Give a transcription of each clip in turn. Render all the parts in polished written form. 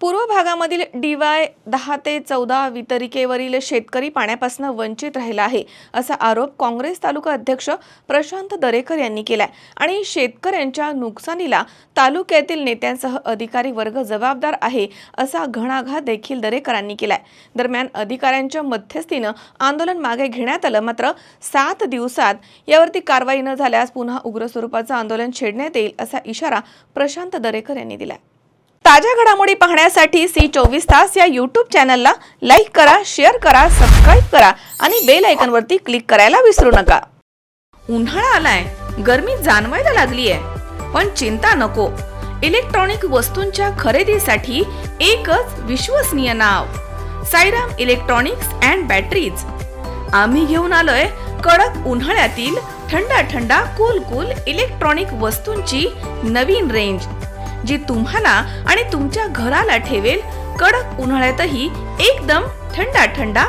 पूर्व भागामधील DY 10 ते 14 वितरिकेवरील शेतकरी पाण्यापासून वंचित राहिला आहे असा आरोप काँग्रेस तालुका अध्यक्ष प्रशांत दरेकर यांनी केलाय आणि शेतकऱ्यांच्या नुकसानीला तालुक्यातील नेत्यांसह अधिकारी वर्ग जबाबदार आहे असा घणाघात देखील दरेकरांनी केलाय। दरम्यान अधिकाऱ्यांच्या मध्यस्थीने आंदोलन मागे घेण्यात आलं, मात्र 7 दिवसात यावरती कारवाई न झाल्यास पुन्हा उग्र स्वरूपाचं आंदोलन छेडण्यात येईल असा इशारा प्रशांत दरेकर यांनी दिलाय। ताज्या घडामोडी पाहण्यासाठी C24 तास या YouTube चॅनलला लाईक करा, शेअर करा, सबस्क्राइब करा आणि बेल आयकॉनवरती क्लिक करायला विसरू नका। उन्हाळा आलाय, गरमी जाणवायला लागली आहे, पण चिंता नको। इलेक्ट्रॉनिक वस्तूंच्या खरेदीसाठी एकच विश्वसनीय नाव, साईराम इलेक्ट्रॉनिक्स अँड बॅटरीज। आम्ही घेऊन आलोय कडक उन्हाळ्यातील थंडा थंडा कूल इलेक्ट्रॉनिक वस्तूंची नवीन रेंज, जी तुम्हाला आणि तुमच्या घराला ठेवेल कडक उन्हाळ्यातही एकदम थंडा थंडा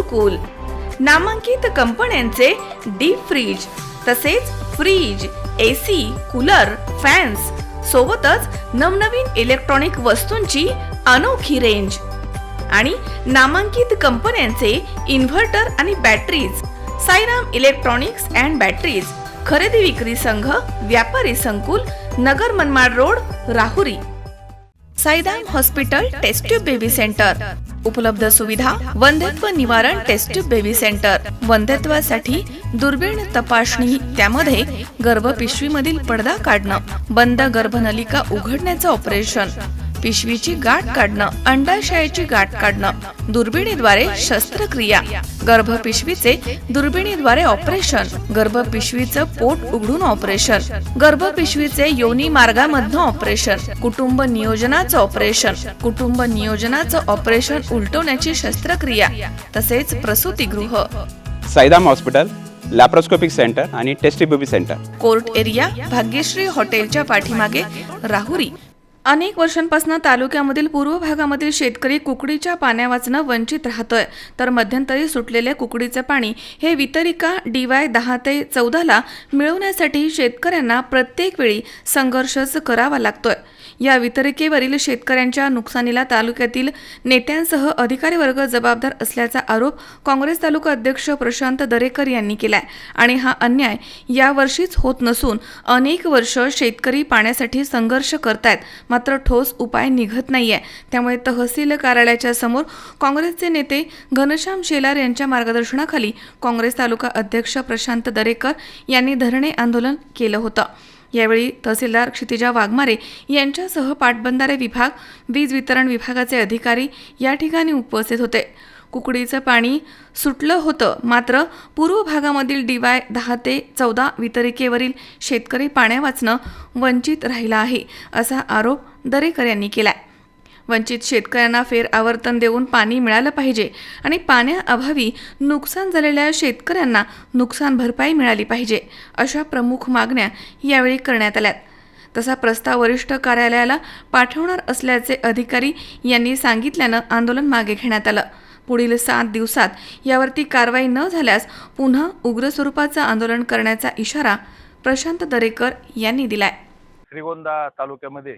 कूल। नामांकित कंपन्यांचे डीप फ्रीज, तसेच फ्रीज, AC, कूलर, फॅन्स सोबतच नवनवीन इलेक्ट्रॉनिक वस्तूंची अनोखी रेंज आणि नामांकित कंपन्यांचे इन्व्हर्टर आणि batteries. Sairam electronics and batteries, खरेदी विक्री संघ, व्यापारी संकुल, नगर Manmad road, Rahuri. Sairam hospital test tube baby centre, उपलब्ध सुविधा वंध्यत्व निवारण टेस्ट ट्यूब बेबी सेंटर, वंध्यत्वासाठी दुर्बीण तपासणी, त्यामध्ये गर्भपिशवीमधील पडदा काढणं, बंद गर्भनलिका उघडण्याचं ऑपरेशन, पिशवीची गाठ काढणं, अंडाशयाची गाठ काढणं, दुर्बिणीद्वारे शस्त्रक्रिया, गर्भपिशवीचे दुर्बिणीद्वारे ऑपरेशन, गर्भपिशवीचं पोट उघडून ऑपरेशन, गर्भपिशवीचे योनी मार्गामधनं ऑपरेशन, कुटुंब नियोजनाचं ऑपरेशन, कुटुंब नियोजनाचं ऑपरेशन उलटवण्याची शस्त्रक्रिया, तसेच प्रसूतीगृह। साईराम हॉस्पिटल लॅप्रोस्कोपिक सेंटर आणि test baby centre, court area, Bhagyashree हॉटेलच्या पाठीमागे, राहुरी। अनेक वर्षांपासून तालुक्यामधील पूर्व भागामधील शेतकरी कुकडीच्या पाण्यावाचनं वंचित राहतोय, तर मध्यंतरी सुटलेले कुकडीचे पाणी हे वितरिका DY 10 ते 14 मिळवण्यासाठी शेतकऱ्यांना प्रत्येक वेळी संघर्षच करावा लागतोय। या वितरिकेवरील शेतकऱ्यांच्या नुकसानीला तालुक्यातील नेत्यांसह अधिकारी वर्ग जबाबदार असल्याचा आरोप काँग्रेस तालुका अध्यक्ष प्रशांत दरेकर यांनी केलाय आणि हा अन्याय यावर्षीच होत नसून अनेक वर्ष शेतकरी पाण्यासाठी संघर्ष करतायत, मात्र ठोस उपाय निघत नाहीये। त्यामुळे तहसील कार्यालयाच्या समोर काँग्रेसचे नेते घनश्याम शेलार यांच्या मार्गदर्शनाखाली काँग्रेस तालुका अध्यक्ष प्रशांत दरेकर यांनी धरणे आंदोलन केलं होतं। यावेळी तहसीलदार क्षितिजा वाघमारे यांच्यासह पाटबंधारे विभाग, वीज वितरण विभागाचे अधिकारी या ठिकाणी उपस्थित होते। कुकडीचं पाणी सुटलं होतं, मात्र पूर्व भागामधील DY 10 ते 14 वितरिकेवरील शेतकरी पाण्यावाचनं वंचित राहिला आहे असा आरोप दरेकर यांनी केलाय। वंचित शेतकऱ्यांना फेर आवर्तन देऊन पाणी मिळालं पाहिजे आणि पाण्याअभावी नुकसान झालेल्या शेतकऱ्यांना नुकसान भरपाई मिळाली पाहिजे, अशा प्रमुख मागण्या यावेळी करण्यात आल्या। तसा प्रस्ताव वरिष्ठ कार्यालयाला पाठवणार असल्याचे अधिकारी यांनी सांगितल्यानं आंदोलन मागे घेण्यात आलं। पुढील 7 दिवसात यावरती कारवाई न झाल्यास पुन्हा उग्र स्वरूपाचं आंदोलन करण्याचा इशारा प्रशांत दरेकर यांनी दिलाय। श्रीगोंदा तालुक्यामध्ये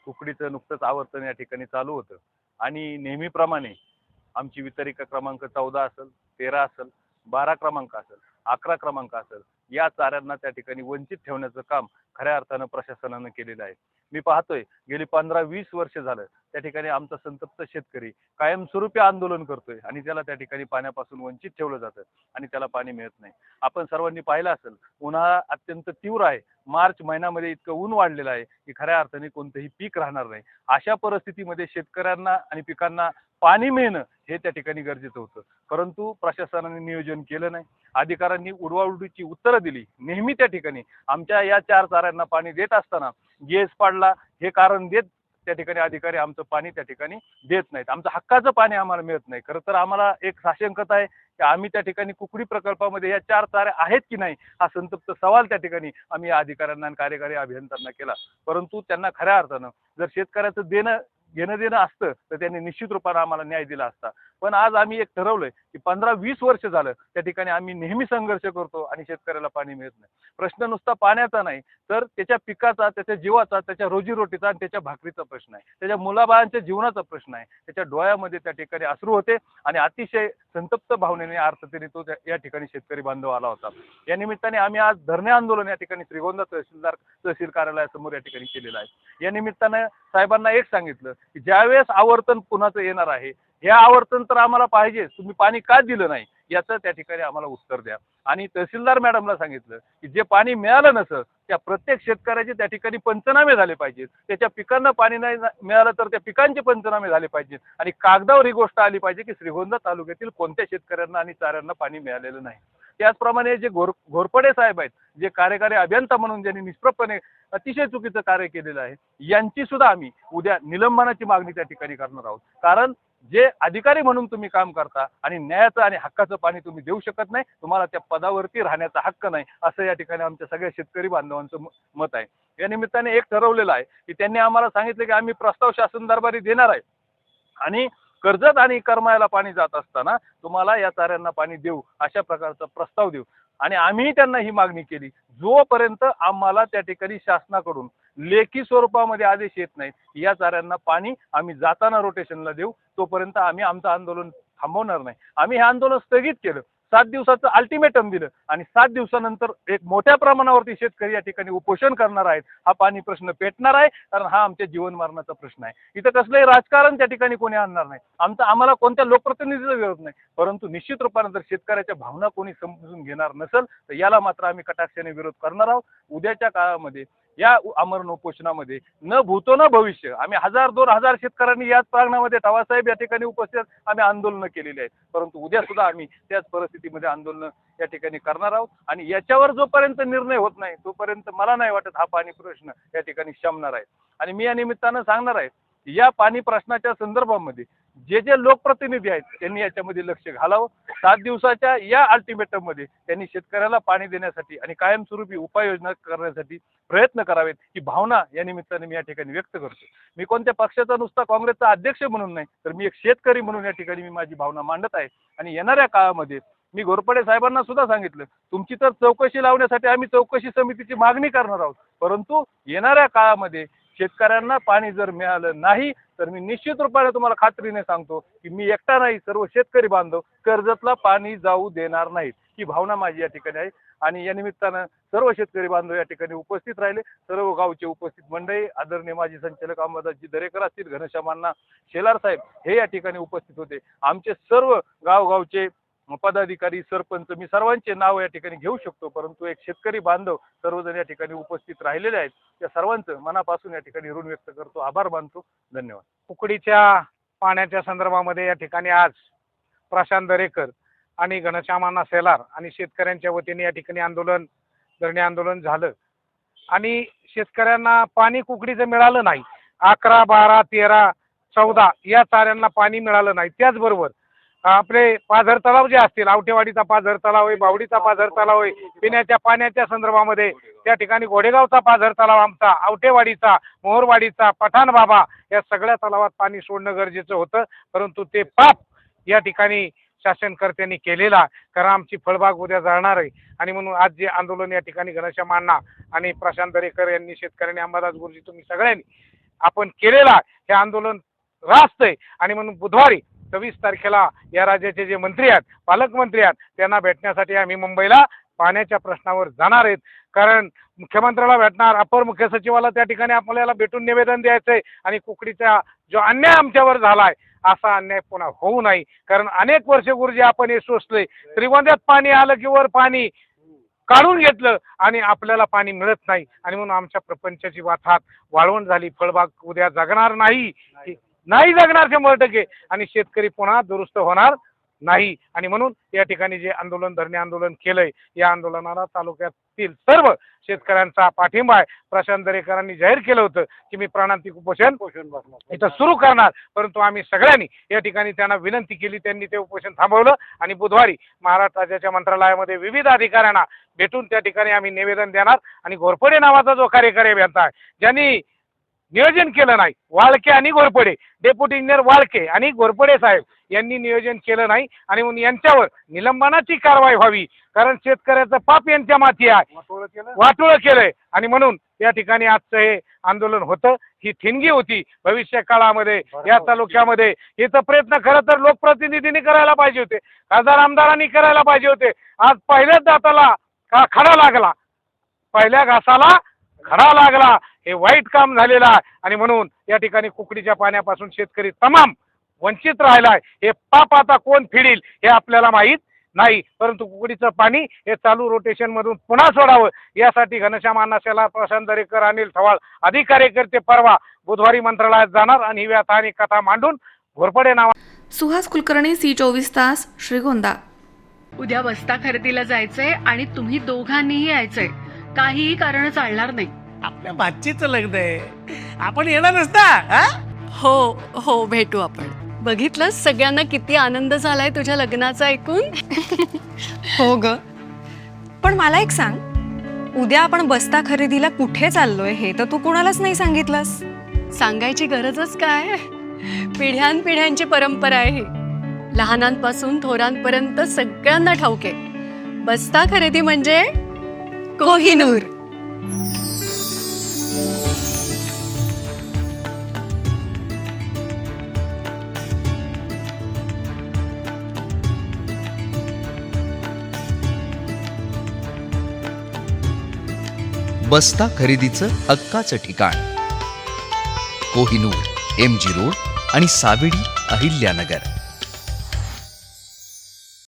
कुकडीचं नुकतंच आवर्तन या ठिकाणी चालू होतं आणि नेहमीप्रमाणे आमची वितरिका क्रमांक 14 असेल, 13 असेल, 12 क्रमांक असेल, 11 क्रमांक असेल, या चाऱ्यांना त्या ठिकाणी वंचित ठेवण्याचं काम खऱ्या अर्थानं प्रशासनानं केलेलं आहे। मी पाहतोय गेली 15-20 वर्ष झालं त्या ठिकाणी आमचा संतप्त शेतकरी कायमस्वरूपी आंदोलन करतोय आणि त्याला त्या ठिकाणी पाण्यापासून वंचित ठेवलं जातं आणि त्याला पाणी मिळत नाही। आपण सर्वांनी पाहिलं असेल, उन्हाळा अत्यंत तीव्र आहे। मार्च महिन्यामध्ये इतकं ऊन वाढलेलं आहे की खऱ्या अर्थाने कोणतंही पीक राहणार नाही। अशा परिस्थितीमध्ये शेतकऱ्यांना आणि पिकांना पाणी मिळणं हे त्या ठिकाणी गरजेचं होतं, परंतु प्रशासनाने नियोजन केलं नाही। अधिकाऱ्यांनी उडवाउडवीची उत्तरं दिली। नेहमी त्या ठिकाणी आमच्या या 4 चाऱ्यांना पाणी देत असताना गेस पाडला हे कारण देत त्या ठिकाणी अधिकारी आमचं पाणी त्या ठिकाणी देत नाहीत। आमचं हक्काचं पाणी आम्हाला मिळत नाही। खरं तर आम्हाला एक साशंकता आहे की आम्ही त्या ठिकाणी कुकडी प्रकल्पामध्ये या 4 चाऱ्या आहेत की नाही हा संतप्त सवाल त्या ठिकाणी आम्ही या अधिकाऱ्यांना आणि कार्यकारी अभियंत्यांना केला, परंतु त्यांना खऱ्या अर्थानं जर शेतकऱ्याचं घेणं देणं असतं तर त्यांनी निश्चित रूपाने आम्हाला न्याय दिला असता। पण आज आम्ही एक ठरवलंय की 15-20 वर्ष झालं त्या ठिकाणी आम्ही नेहमी संघर्ष करतो आणि शेतकऱ्याला पाणी मिळत नाही. प्रश्न नुसता पाण्याचा नाही, तर त्याच्या पिकाचा, त्याच्या जीवाचा, त्याच्या रोजीरोटीचा आणि त्याच्या भाकरीचा प्रश्न आहे, त्याच्या मुलाबाळांच्या जीवनाचा प्रश्न आहे. त्याच्या डोळ्यामध्ये त्या ठिकाणी अश्रू होते आणि अतिशय संतप्त भावनेने अर्थतेने तो या ठिकाणी शेतकरी बांधव आला होता. या निमित्ताने आम्ही आज धरणे आंदोलन या ठिकाणी श्रीगोंदा तहसील कार्यालयासमोर या ठिकाणी केलेलं आहे. या निमित्तानं साहेबांना एक सांगितलं की ज्यावेळेस आवर्तन पुन्हाचं येणार आहे, हे आवर्तन तर आम्हाला पाहिजे, तुम्ही पाणी का दिलं नाही याचं त्या ठिकाणी आम्हाला उत्तर द्या. आणि तहसीलदार मॅडमला सांगितलं की जे पाणी मिळालं नसं त्या प्रत्येक शेतकऱ्याचे त्या ठिकाणी पंचनामे झाले पाहिजेत, त्याच्या पिकांना पाणी नाही मिळालं तर त्या पिकांचे पंचनामे झाले पाहिजेत आणि कागदावर ही गोष्ट आली पाहिजे की श्रीगोंदा तालुक्यातील कोणत्या शेतकऱ्यांना आणि चाऱ्यांना पाणी मिळालेलं नाही. त्याचप्रमाणे जे घोरपडे साहेब आहेत, जे कार्यकारी अभियंता म्हणून ज्यांनी निष्प्रभपणे अतिशय चुकीचं कार्य केलेलं आहे, यांची सुद्धा आम्ही उद्या निलंबनाची मागणी त्या ठिकाणी करणार आहोत. कारण जे अधिकारी म्हणून तुम्ही काम करता आणि न्यायाचं आणि हक्काचं पाणी तुम्ही देऊ शकत नाही, तुम्हाला त्या पदावरती राहण्याचा हक्क नाही, असं या ठिकाणी आमच्या सगळ्या शेतकरी बांधवांचं मत आहे. या निमित्ताने एक ठरवलेलं आहे की त्यांनी आम्हाला सांगितलं की आम्ही प्रस्ताव शासन दरबारी देणार आहे आणि कर्जत आणि करमाळ्याला पाणी जात असताना तुम्हाला या चाऱ्यांना पाणी देऊ अशा प्रकारचा प्रस्ताव देऊ. आणि आम्ही त्यांना ही मागणी केली, जोपर्यंत आम्हाला त्या ठिकाणी शासनाकडून लेखी स्वरूपामध्ये आदेश येत नाही या चाऱ्यांना पाणी आम्ही जाताना रोटेशनला देऊ, तोपर्यंत आम्ही आमचं आंदोलन थांबवणार नाही. आम्ही हे आंदोलन स्थगित केलं, 7 दिवसाचं अल्टिमेटम दिलं आणि 7 दिवसानंतर एक मोठ्या प्रमाणावरती शेतकरी या ठिकाणी उपोषण करणार आहेत. हा पाणी प्रश्न पेटणार आहे, कारण हा आमच्या जीवन मरणाचा प्रश्न आहे. इथं कसलंही राजकारण त्या ठिकाणी कोणी आणणार नाही, आम्हाला कोणत्या लोकप्रतिनिधीचा विरोध नाही, परंतु निश्चित रूपाने जर शेतकऱ्याच्या भावना कोणी समजून घेणार नसेल तर याला मात्र आम्ही कटाक्षाने विरोध करणार आहोत. उद्याच्या काळामध्ये या आमरण उपोषणामध्ये न भूतो न भविष्य आम्ही 1000-2000 शेतकऱ्यांनी याच प्रांगणामध्ये ठवासाहेब या ठिकाणी उपस्थित आम्ही आंदोलनं केलेली आहेत, परंतु उद्या सुद्धा आम्ही त्याच परिस्थितीमध्ये आंदोलन या ठिकाणी करणार आहोत. आणि याच्यावर जोपर्यंत निर्णय होत नाही तोपर्यंत मला नाही वाटत हा पाणी प्रश्न या ठिकाणी शमणार आहे. आणि मी या निमित्तानं सांगणार आहे, या पाणी प्रश्नाच्या संदर्भामध्ये जे जे लोकप्रतिनिधी आहेत त्यांनी याच्यामध्ये लक्ष घालावं. 7 दिवसाच्या या अल्टिमेटम मध्ये त्यांनी शेतकऱ्याला पाणी देण्यासाठी आणि कायमस्वरूपी उपाययोजना करण्यासाठी प्रयत्न करावेत, ही भावना या निमित्ताने मी या ठिकाणी व्यक्त करतो. मी कोणत्या पक्षाचा नुसता काँग्रेसचा अध्यक्ष म्हणून नाही, तर मी एक शेतकरी म्हणून या ठिकाणी मी माझी भावना मांडत आहे. आणि येणाऱ्या काळामध्ये मी घोरपडे साहेबांना सुद्धा सांगितलं, तुमची तर चौकशी लावण्यासाठी आम्ही चौकशी समितीची मागणी करणार आहोत, परंतु येणाऱ्या काळामध्ये शेतकऱ्यांना पाणी जर मिळालं नाही तर मी निश्चित रूपाने तुम्हाला खात्रीने सांगतो की मी एकटा नाही, सर्व शेतकरी बांधव कर्जतला पाणी जाऊ देणार नाहीत. ही भावना माझी या ठिकाणी आहे. आणि या निमित्तानं सर्व शेतकरी बांधव या ठिकाणी उपस्थित राहिले, सर्व गावचे उपस्थित मंडळी, आदरणीय माजी संचालक अंबादासजी दरेकर असतील, घनश्यामांना शेलार साहेब हे या ठिकाणी उपस्थित होते. आमचे सर्व गावगावचे पदाधिकारी, सरपंच, मी सर्वांचे नाव या ठिकाणी घेऊ शकतो, परंतु एक शेतकरी बांधव सर्वजण या ठिकाणी उपस्थित राहिलेले आहेत. त्या सर्वांचं मनापासून या ठिकाणी ऋण व्यक्त करतो, आभार मानतो. धन्यवाद. कुकडीच्या पाण्याच्या संदर्भामध्ये या ठिकाणी आज प्रशांत दरेकर आणि घनश्यामांना सेलार आणि शेतकऱ्यांच्या वतीने या ठिकाणी धरणे आंदोलन झालं आणि शेतकऱ्यांना पाणी कुकडीचं मिळालं नाही. 11, 12, 13, 14 या चाऱ्यांना पाणी मिळालं नाही. त्याचबरोबर आपले पाझर तलाव जे असतील, आवटेवाडीचा पाझर तलाव आहे, बावडीचा पाझर तलाव आहे, पिण्याच्या पाण्याच्या संदर्भामध्ये त्या ठिकाणी घोडेगावचा पाझर तलाव आमचा, आवटेवाडीचा, मोहरवाडीचा, पठाण बाबा या सगळ्या तलावात पाणी सोडणं गरजेचं होतं, परंतु ते पाप या ठिकाणी शासनकर्त्यांनी केलेला, कारण आमची फळबाग उद्या जळणार आहे. आणि म्हणून आज जे आंदोलन या ठिकाणी घनश्यामांना आणि प्रशांत दरेकर यांनी, शेतकऱ्यांनी, अंबादास गुरुजी, तुम्ही सगळ्यांनी आपण केलेला हे आंदोलन रास्त आहे. आणि म्हणून बुधवारी 26 तारखेला या राज्याचे जे मंत्री आहेत, पालकमंत्री आहेत, त्यांना भेटण्यासाठी आम्ही मुंबईला पाण्याच्या प्रश्नावर जाणार आहेत. कारण मुख्यमंत्र्याला भेटणार, अपर मुख्य सचिवाला त्या ठिकाणी आपल्याला भेटून निवेदन द्यायचंय आणि कुकडीचा जो अन्याय आमच्यावर झालाय असा अन्याय पुन्हा होऊ नये. कारण अनेक वर्ष गुरुजी आपण हे सोसले, त्रिवंद्यात पाणी आलं की वर पाणी काढून घेतलं आणि आपल्याला पाणी मिळत नाही. आणि म्हणून आमच्या प्रपंचाची वाताहत वाळवण झाली. फळबाग उद्या जगणार नाही जगणार 100%. आणि शेतकरी पुन्हा दुरुस्त होणार नाही. आणि म्हणून या ठिकाणी जे धरणे आंदोलन केलंय, या आंदोलनाला तालुक्यातील सर्व शेतकऱ्यांचा पाठिंबा आहे. प्रशांत दरेकरांनी जाहीर केलं होतं की मी प्राणांतिक उपोषण इथं सुरू करणार, परंतु आम्ही सगळ्यांनी या ठिकाणी त्यांना विनंती केली, त्यांनी ते उपोषण थांबवलं. आणि बुधवारी महाराष्ट्र राज्याच्या मंत्रालयामध्ये विविध अधिकाऱ्यांना भेटून त्या ठिकाणी आम्ही निवेदन देणार. आणि घोरपडे नावाचा जो कार्यकारी अभियंता आहे, ज्यांनी नियोजन केलं नाही. वाळके आणि घोरपडे, डेप्युटी इंजिनियर वाळके आणि घोरपडे साहेब यांनी नियोजन केलं नाही आणि म्हणून यांच्यावर निलंबनाची कारवाई व्हावी. कारण शेतकऱ्याचं पाप यांच्या माथी आहे, वाटोळं केलंय आणि म्हणून या ठिकाणी आजचं हे आंदोलन होतं. ही ठिणगी होती भविष्य काळामध्ये या तालुक्यामध्ये. याचा प्रयत्न खरं तर लोकप्रतिनिधींनी करायला पाहिजे होते, खासदार आमदारांनी करायला पाहिजे होते. आज पहिल्याच दाताला खडा लागला, पहिल्या घासाला खडा लागला. हे वाईट काम झालेलं आहे आणि म्हणून या ठिकाणी कुकडीच्या पाण्यापासून शेतकरी तमाम वंचित राहिलाय. हे पाप आता कोण फिडील हे आपल्याला माहीत नाही, परंतु कुकडीचं पाणी हे चालू रोटेशन मधून पुन्हा सोडावं यासाठी घनश्याम अण्णा शेलार, प्रशांत दरेकर, अनिल थवाळ आदी कार्यकर्ते परवा बुधवारी मंत्रालयात जाणार आणि ही व्यथा आणि कथा मांडून घोरपडे नावा. सुहास कुलकर्णी, C24 तास, श्रीगोंदा. उद्या बस्ता खरेदीला जायचंय आणि तुम्ही दोघांनीही यायचंय. काहीही कारण चालणार नाही. आपल्या भाचीचं लग्न आहे, आपण येणार नसता हा? हो हो, भेटू आपण. बघितलं सगळ्यांना किती आनंद झालाय तुझ्या लग्नाचा ऐकून. हो ग, पण मला एक सांग, उद्या आपण बस्ता खरेदीला कुठे चाललोय हे तर तू कोणालाच नाही सांगितलंस. सांगायची गरजच काय, पिढ्यानपिढ्यांची परंपरा आहे ही. लहानांपासून थोरांपर्यंत सगळ्यांना ठाऊक आहे, बस्ता खरेदी म्हणजे कोहिनूर. बस्ता खरेदीचं हक्काचं ठिकाण कोहिनूर, MG रोड आणि सावेडी, अहिल्यानगर.